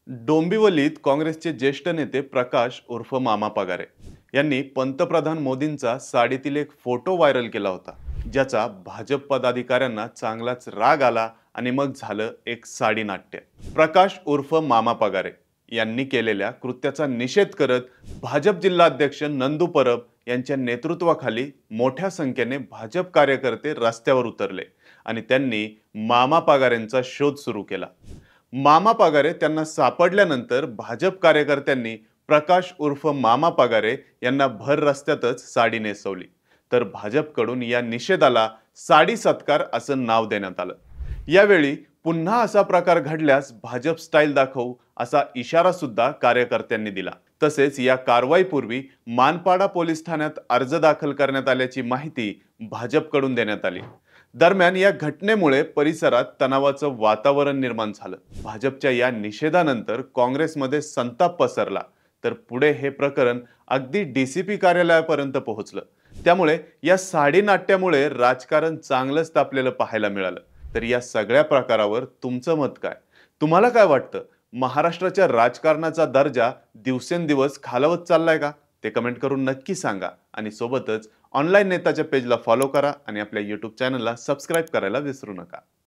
डोंबिवलीत काँग्रेसचे ज्येष्ठ नेते प्रकाश उर्फ मामा पगारे यांनी पंतप्रधान मोदींचा साडीतील एक फोटो व्हायरल केला होता, ज्याचा भाजप पदाधिकाऱ्यांना चांगलाच राग आला आणि मग झालं एक साडी नाट्य. प्रकाश उर्फ मामा पगारे यांनी केलेल्या कृत्याचा निषेध करत भाजप जिल्हाध्यक्ष नंदू परब यांच्या नेतृत्वाखाली मोठ्या संख्येने भाजप कार्यकर्ते रस्त्यावर उतरले आणि त्यांनी मामा पगारेंचा शोध सुरू केला. मामा पगारे त्यांना सापडल्यानंतर भाजप कार्यकर्त्यांनी प्रकाश उर्फ मामा पगारे यांना भर रस्त्यातच साडी नेसवली. तर भाजपकडून या निषेधाला साडी सत्कार असं नाव देण्यात आलं. यावेळी पुन्हा असा प्रकार घडल्यास भाजप स्टाईल दाखवू असा इशारा सुद्धा कार्यकर्त्यांनी दिला. तसेच या कारवाईपूर्वी मानपाडा पोलीस ठाण्यात अर्ज दाखल करण्यात आल्याची माहिती भाजपकडून देण्यात आली. दरम्यान या घटनेमुळे परिसरात तणावाचं वातावरण निर्माण झालं. भाजपच्या या निषेधानंतर काँग्रेसमध्ये संताप पसरला. तर पुढे हे प्रकरण अगदी डीसीपी कार्यालयापर्यंत पोहोचलं. त्यामुळे या साडी नाट्यामुळे राजकारण चांगलंच तापलेलं पाहायला मिळालं. तर या सगळ्या प्रकारावर तुमचं मत काय? तुम्हाला काय वाटतं? महाराष्ट्राच्या राजकारणाचा दर्जा दिवसेंदिवस खालावत चाललाय का? ते कमेंट करून नक्की सांगा. आणि सोबतच ऑनलाईन नेताच्या पेजला फॉलो करा आणि आपल्या यूट्यूब चॅनलला सबस्क्राईब करायला विसरू नका.